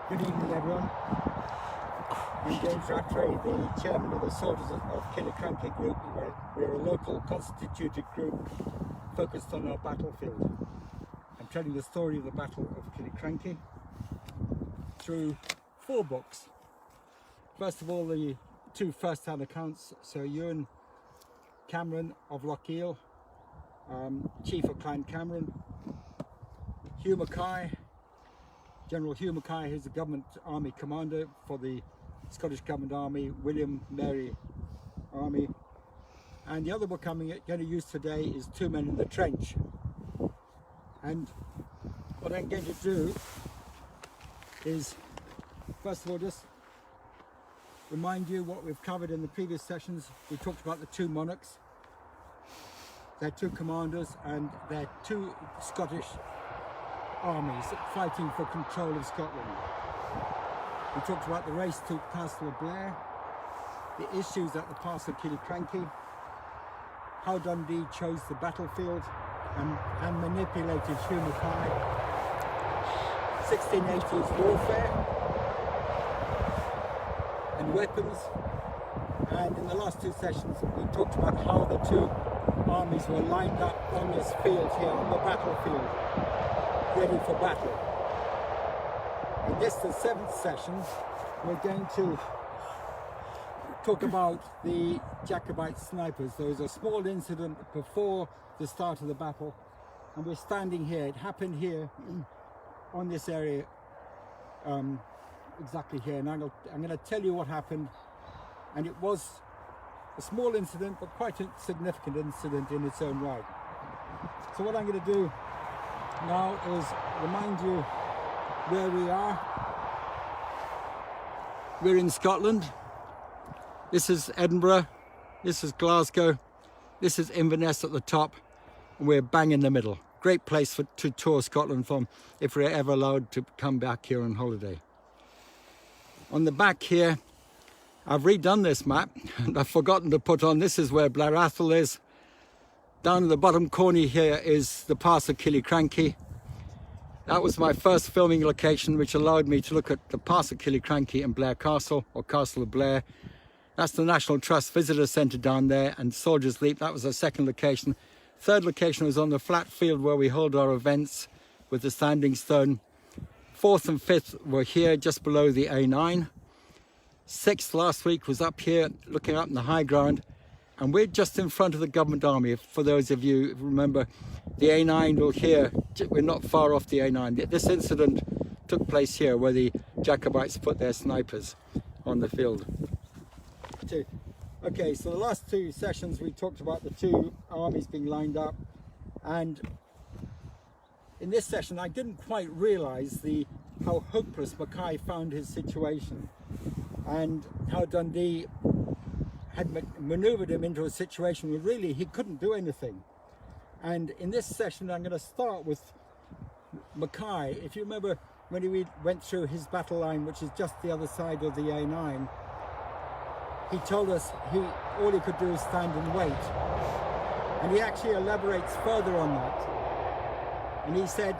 Good evening, everyone. I'm James Rattray, the chairman of the Soldiers of Killiecrankie group. We're a local constituted group focused on our battlefield. I'm telling the story of the Battle of Killiecrankie through 4 books. First of all, the 2 first-hand accounts. So Ewan Cameron of Lochiel, Chief of Clan Cameron, Hugh McKay, General Hugh McKay, who's the government army commander for the Scottish Government Army, William Mary Army. And the other book I'm going to use today is 2 Men in the Trench. And what I'm going to do is, first of all, just remind you what we've covered in the previous sessions. We talked about the 2 monarchs, their 2 commanders, and their 2 Scottish armies fighting for control of Scotland. We talked about the race to Castle of Blair, the issues at the Pass of Killiecrankie, how Dundee chose the battlefield and manipulated Hugh McKay, 1680s warfare and weapons. And in the last 2 sessions we talked about how the 2 armies were lined up on this field here, on the battlefield, ready for battle. In this, the 7th session, we're going to talk about the Jacobite snipers. There was a small incident before the start of the battle, and we're standing here. It happened here on this area, exactly here, and I'm going to tell you what happened. And it was a small incident, but quite a significant incident in its own right. So what I'm going to do now is remind you where we are. We're in Scotland. This is Edinburgh, this is Glasgow, this is Inverness at the top, and we're bang in the middle. Great place to tour Scotland from if we're ever allowed to come back here on holiday. On the back here, I've redone this map and I've forgotten to put on, this is where Blair Atholl is. Down in the bottom corner here is the Pass of Killiecrankie. That was my first filming location, which allowed me to look at the Pass of Killiecrankie and Blair Castle, or Castle of Blair. That's the National Trust Visitor Centre down there, and Soldiers Leap, that was our 2nd location. 3rd location was on the flat field where we hold our events with the standing stone. 4th and 5th were here just below the A9. 6th last week was up here looking up in the high ground, and we're just in front of the government army. For those of you who remember, the A9 will here, we're not far off the A9. This incident took place here where the Jacobites put their snipers on the field. Okay, so the last 2 sessions we talked about the 2 armies being lined up, and in this session I didn't quite realise how hopeless McKay found his situation, and how Dundee had manoeuvred him into a situation where really he couldn't do anything. And in this session I'm going to start with McKay. If you remember when we went through his battle line, which is just the other side of the A9, he told us all he could do is stand and wait. And he actually elaborates further on that. And he said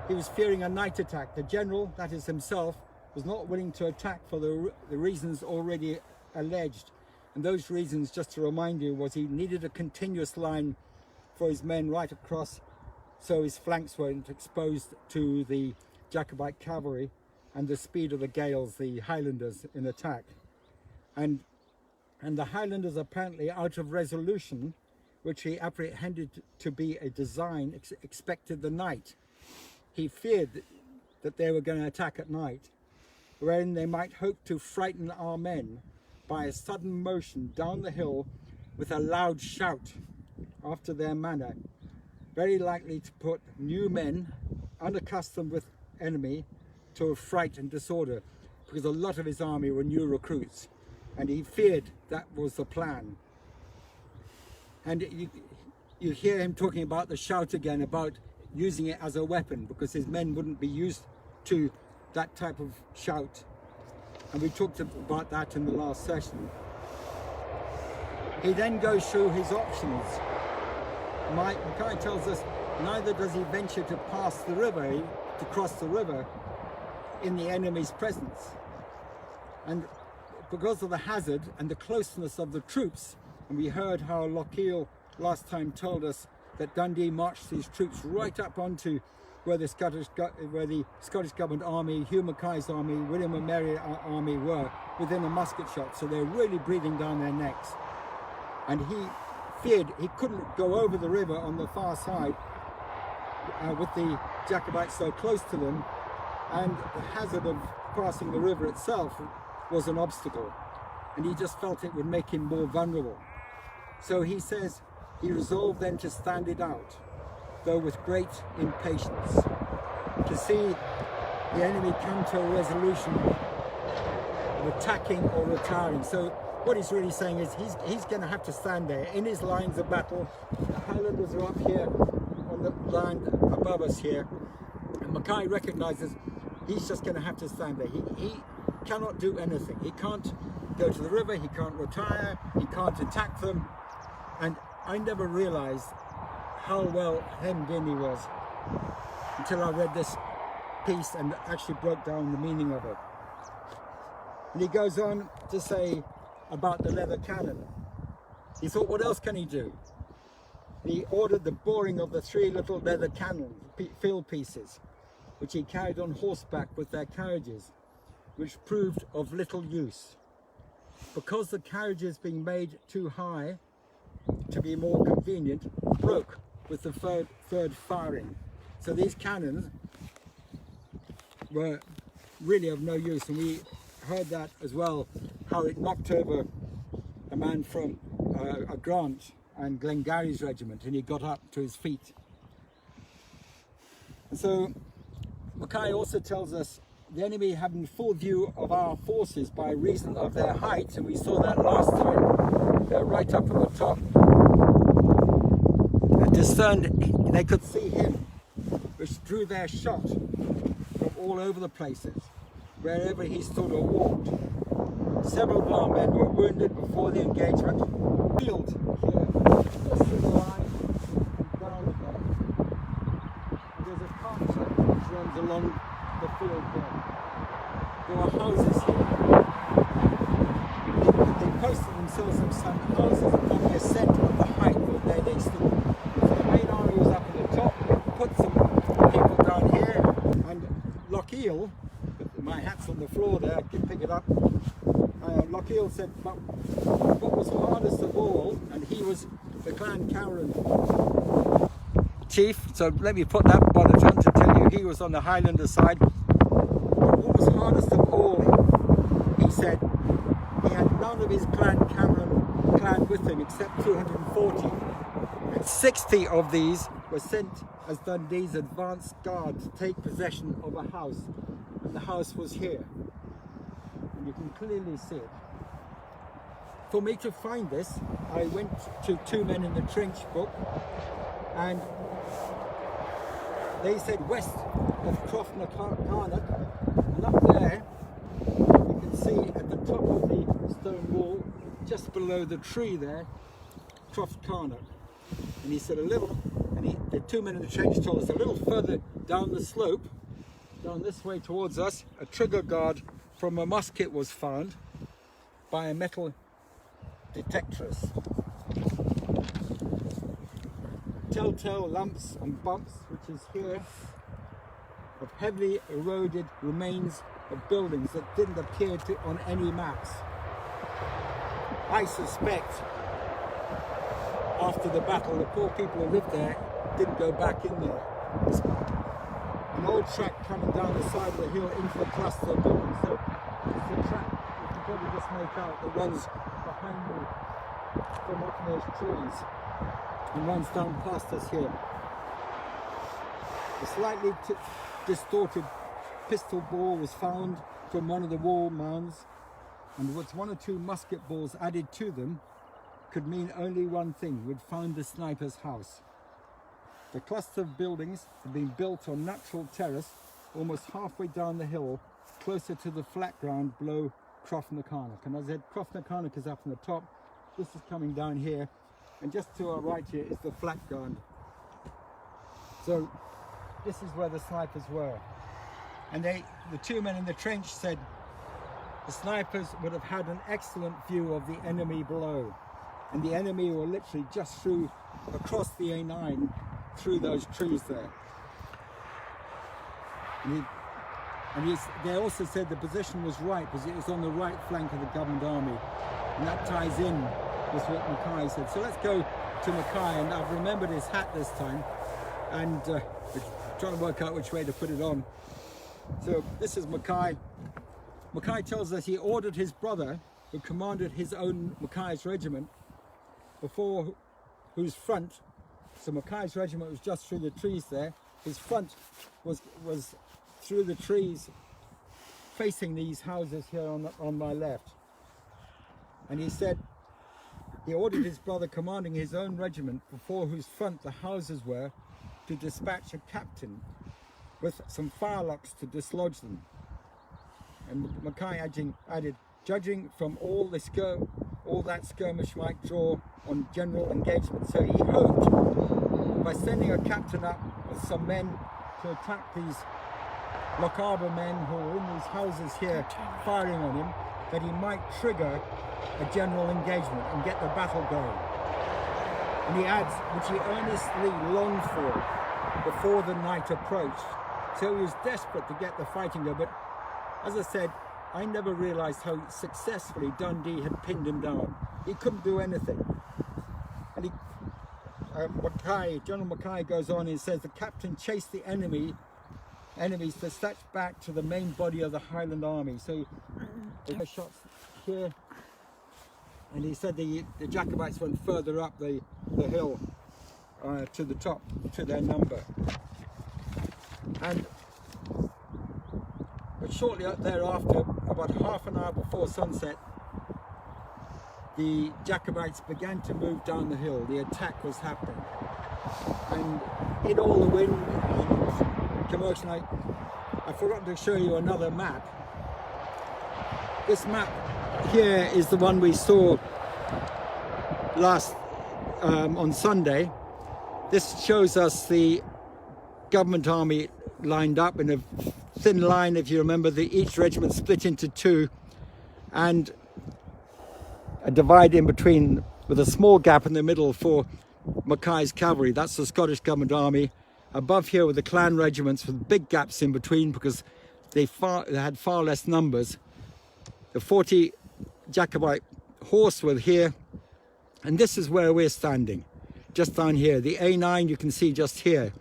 he was fearing a night attack. The general, that is himself, was not willing to attack for the reasons already alleged. And those reasons, just to remind you, was he needed a continuous line for his men right across, so his flanks weren't exposed to the Jacobite cavalry and the speed of the Gaels, the Highlanders, in attack. And the Highlanders, apparently out of resolution, which he apprehended to be a design, expected the night. He feared that they were going to attack at night, wherein they might hope to frighten our men by a sudden motion down the hill with a loud shout after their manner, very likely to put new men, unaccustomed with enemy, to a fright and disorder, because a lot of his army were new recruits, and he feared that was the plan. And you hear him talking about the shout again, about using it as a weapon, because his men wouldn't be used to that type of shout. And we talked about that in the last session. He then goes through his options. McKay tells us neither does he venture to pass the river, to cross the river, in the enemy's presence. And because of the hazard and the closeness of the troops, and we heard how Lochiel last time told us that Dundee marched his troops right up onto where the Scottish Government Army, Hugh McKay's army, William and Mary army were, within a musket shot. So they're really breathing down their necks. And he feared he couldn't go over the river on the far side with the Jacobites so close to them, and the hazard of crossing the river itself was an obstacle, and he just felt it would make him more vulnerable. So he says he resolved then to stand it out, though with great impatience, to see the enemy come to a resolution of attacking or retiring. So what he's really saying is he's going to have to stand there in his lines of battle. The Highlanders are up here on the land above us here, and McKay recognizes he's just going to have to stand there. He cannot do anything. He can't go to the river, he can't retire, he can't attack them. And I never realized how well hemmed in he was until I read this piece and actually broke down the meaning of it. And he goes on to say about the leather cannon. He thought, what else can he do? He ordered the boring of the 3 little leather cannon field pieces, which he carried on horseback with their carriages, which proved of little use, because the carriages being made too high to be more convenient, broke with the third firing. So these cannons were really of no use, and we heard that as well, how it knocked over a man from a Grant and Glengarry's regiment, and he got up to his feet. And so McKay also tells us the enemy having full view of our forces by reason of their height, and we saw that last time. They're right up at the top, and discerned, they could see him, which drew their shot from all over the places, wherever he stood or walked. Several of our men were wounded before the engagement. Field here, just in the line, and down again. And there's a cart track which runs along the field there. There are houses here. They posted themselves on some houses upon the ascent of the height of where they stood. So the main army was up at the top, put some people down here, and Lochiel, my hat's on the floor there, I can pick it up. Lochiel said, but what was hardest of all, and he was the Clan Cameron chief, so let me put that by the front to tell you he was on the Highlander side. What was hardest of all, he said, he had none of his Clan Cameron clan with him except 240, and 60 of these were sent as Dundee's advance guard to take possession of a house, and the house was here, and you can clearly see it. For me to find this, I went to 2 Men in the Trench book, and they said west of Croftnacarnock, and up there you can see at the top of the stone wall, just below the tree there, Croftnacarnock. And he said a little, and the 2 Men in the Trench told us a little further down the slope, down this way towards us, a trigger guard from a musket was found by a metal detectress. Telltale lumps and bumps, which is here, of heavily eroded remains of buildings that didn't appear on any maps. I suspect after the battle, the poor people who lived there didn't go back in there. There's an old track coming down the side of the hill into the cluster of buildings. So it's the track you can probably just make out that runs behind me from up those trees and runs down past us here. A slightly distorted pistol ball was found from one of the wall mounds, and with 1 or 2 musket balls added to them could mean only one thing: we'd found the sniper's house. The cluster of buildings had been built on natural terrace almost halfway down the hill, closer to the flat ground below Croftnacarnock. And as I said, Croftnacarnock is up on the top, this is coming down here, and just to our right here is the flat ground. So this is where the snipers were. And the two men in the trench said the snipers would have had an excellent view of the enemy below. And the enemy were literally just across the A9, through those trees there. They also said the position was right because it was on the right flank of the government army. And that ties in with what McKay said. So let's go to McKay, and I've remembered his hat this time. And we're trying to work out which way to put it on. So this is McKay. McKay tells us he ordered his brother, who commanded his own McKays Regiment, before whose front, so McKays Regiment was just through the trees there, his front was through the trees facing these houses here on my left. And he said he ordered his brother commanding his own regiment, before whose front the houses were, to dispatch a captain with some firelocks to dislodge them. And McKay added, judging from all that skirmish might draw on general engagement. So he hoped, by sending a captain up with some men to attack these Lochiel men who were in these houses here firing on him, that he might trigger a general engagement and get the battle going. And he adds, which he earnestly longed for before the night approached. So he was desperate to get the fighting going, but as I said, I never realized how successfully Dundee had pinned him down. He couldn't do anything. And General McKay goes on and says the captain chased the enemies to snatch back to the main body of the Highland Army. So they had shots here, and he said the Jacobites went further up the hill to the top, to their number. But shortly thereafter, about half an hour before sunset, the Jacobites began to move down the hill. The attack was happening. And in all the wind and commotion, I forgot to show you another map. This map here is the one we saw last on Sunday. This shows us the government army lined up in a thin line, if you remember. Each regiment split into two, and a divide in between with a small gap in the middle for Mackay's cavalry. That's the Scottish government army. Above here were the clan regiments with big gaps in between because they had far less numbers. The 40 Jacobite horse were here, and this is where we're standing, just down here. The A9 you can see just here,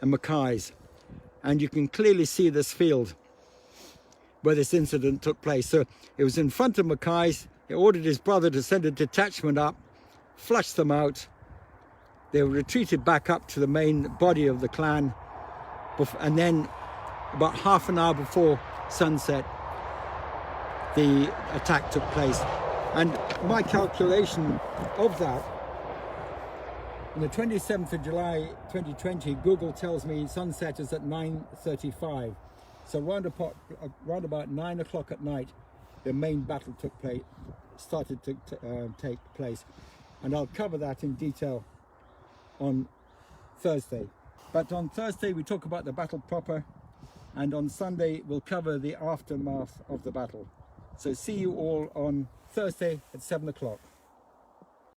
and Mackay's. And you can clearly see this field where this incident took place. So it was in front of Mackay's. He ordered his brother to send a detachment up, flush them out. They retreated back up to the main body of the clan. And then about half an hour before sunset, the attack took place. And my calculation of that, on the 27th of July 2020, Google tells me sunset is at 9:35. So round about 9 o'clock at night, the main battle started to take place. And I'll cover that in detail on Thursday. But on Thursday we talk about the battle proper, and on Sunday we'll cover the aftermath of the battle. So see you all on Thursday at 7 o'clock.